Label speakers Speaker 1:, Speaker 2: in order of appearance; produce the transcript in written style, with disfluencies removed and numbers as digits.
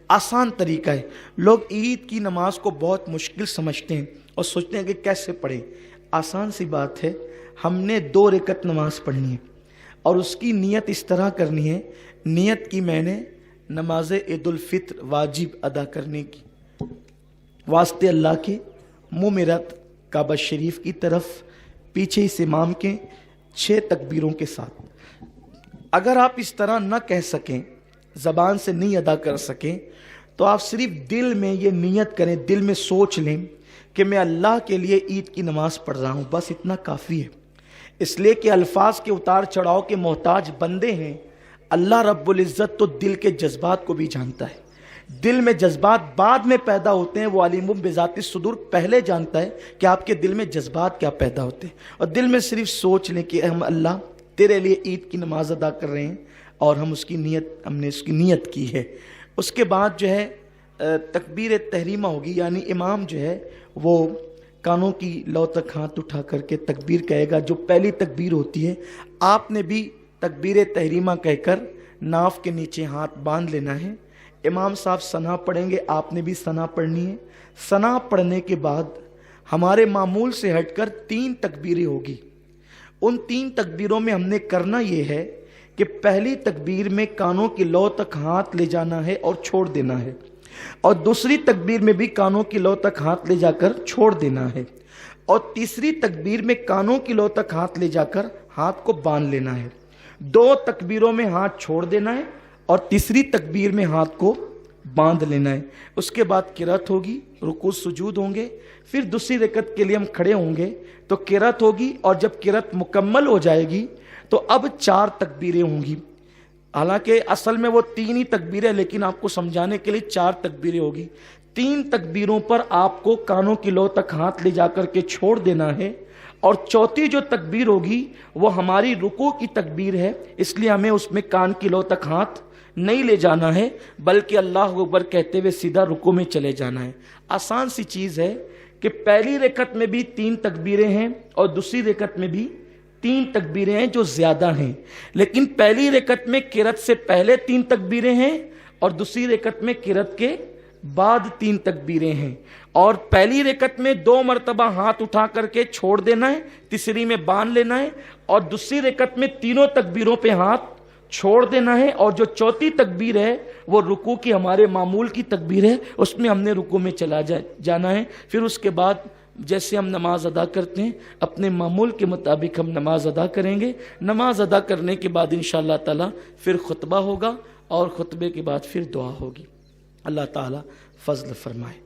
Speaker 1: آسان طریقہ ہے۔ لوگ عید کی نماز کو بہت مشکل سمجھتے ہیں اور سوچتے ہیں کہ کیسے پڑھیں۔ آسان سی بات ہے، ہم نے 2 رکعت نماز پڑھنی ہے اور اس کی نیت اس طرح کرنی ہے، نیت کی میں نے نماز عید الفطر واجب ادا کرنے کی، واسطے اللہ کے منہ میں رت کعبہ شریف کی طرف، پیچھے اس امام کے 6 تکبیروں کے ساتھ۔ اگر آپ اس طرح نہ کہہ سکیں، زبان سے نہیں ادا کر سکیں، تو آپ صرف دل میں یہ نیت کریں، دل میں سوچ لیں کہ میں اللہ کے لیے عید کی نماز پڑھ رہا ہوں، بس اتنا کافی ہے۔ اس لیے کہ الفاظ کے اتار چڑھاؤ کے محتاج بندے ہیں، اللہ رب العزت تو دل کے جذبات کو بھی جانتا ہے۔ دل میں جذبات بعد میں پیدا ہوتے ہیں، وہ علیم بذات الصدور پہلے جانتا ہے کہ آپ کے دل میں جذبات کیا پیدا ہوتے ہیں۔ اور دل میں صرف سوچ لیں کہ ہم اللہ تیرے لیے عید کی نماز ادا کر رہے ہیں اور ہم نے اس کی نیت کی ہے۔ اس کے بعد جو ہے تکبیر تحریمہ ہوگی، یعنی امام جو ہے وہ کانوں کی لو تک ہاتھ اٹھا کر کے تکبیر کہے گا، جو پہلی تکبیر ہوتی ہے۔ آپ نے بھی تکبیر تحریمہ کہہ کر ناف کے نیچے ہاتھ باندھ لینا ہے۔ امام صاحب ثنا پڑھیں گے، آپ نے بھی ثنا پڑھنی ہے۔ ثنا پڑھنے کے بعد ہمارے معمول سے ہٹ کر 3 تکبیریں ہوگی۔ ان 3 تکبیروں میں ہم نے کرنا یہ ہے کہ پہلی تکبیر میں کانوں کی لو تک ہاتھ لے جانا ہے اور چھوڑ دینا ہے، اور دوسری تکبیر میں بھی کانوں کی لو تک ہاتھ لے جا کر چھوڑ دینا ہے، اور تیسری تکبیر میں کانوں کی لو تک ہاتھ لے جا کر ہاتھ کو باندھ لینا ہے۔ 2 تکبیروں میں ہاتھ چھوڑ دینا ہے اور تیسری تکبیر میں ہاتھ کو باندھ لینا ہے۔ اس کے بعد قرات ہوگی، رکوع سجود ہوں گے، پھر دوسری رکعت کے لیے ہم کھڑے ہوں گے تو قرات ہوگی، اور جب قرات مکمل ہو جائے گی تو اب 4 تکبیریں ہوں گی۔ حالانکہ اصل میں وہ 3 ہی تکبیریں، لیکن آپ کو سمجھانے کے لیے 4 تکبیریں ہوگی۔ 3 تکبیروں پر آپ کو کانوں کی لو تک ہاتھ لے جا کر کے چھوڑ دینا ہے، اور چوتھی جو تکبیر ہوگی وہ ہماری رکوع کی تکبیر ہے، اس لیے ہمیں اس میں کان کی لو تک ہاتھ نہیں لے جانا ہے، بلکہ اللہ اکبر کہتے ہوئے سیدھا رکوع میں چلے جانا ہے۔ آسان سی چیز ہے کہ پہلی رکعت میں بھی 3 تکبیریں ہیں اور دوسری رکعت میں بھی 3 تکبیریں ہیں جو زیادہ ہیں، لیکن پہلی رکعت میں قرات سے پہلے 3 تکبیریں ہیں اور دوسری رکعت میں قرات کے بعد 3 تکبیریں ہیں، اور پہلی رکعت میں 2 مرتبہ ہاتھ اٹھا کر کے چھوڑ دینا ہے، تیسری میں باندھ لینا ہے، اور دوسری رکعت میں تینوں تکبیروں پہ ہاتھ چھوڑ دینا ہے، اور جو چوتھی تکبیر ہے وہ رکوع کی ہمارے معمول کی تکبیر ہے، اس میں ہم نے رکوع میں چلا جانا ہے۔ پھر اس کے بعد جیسے ہم نماز ادا کرتے ہیں اپنے معمول کے مطابق ہم نماز ادا کریں گے۔ نماز ادا کرنے کے بعد انشاءاللہ تعالی پھر خطبہ ہوگا، اور خطبے کے بعد پھر دعا ہوگی۔ اللہ تعالی فضل فرمائے۔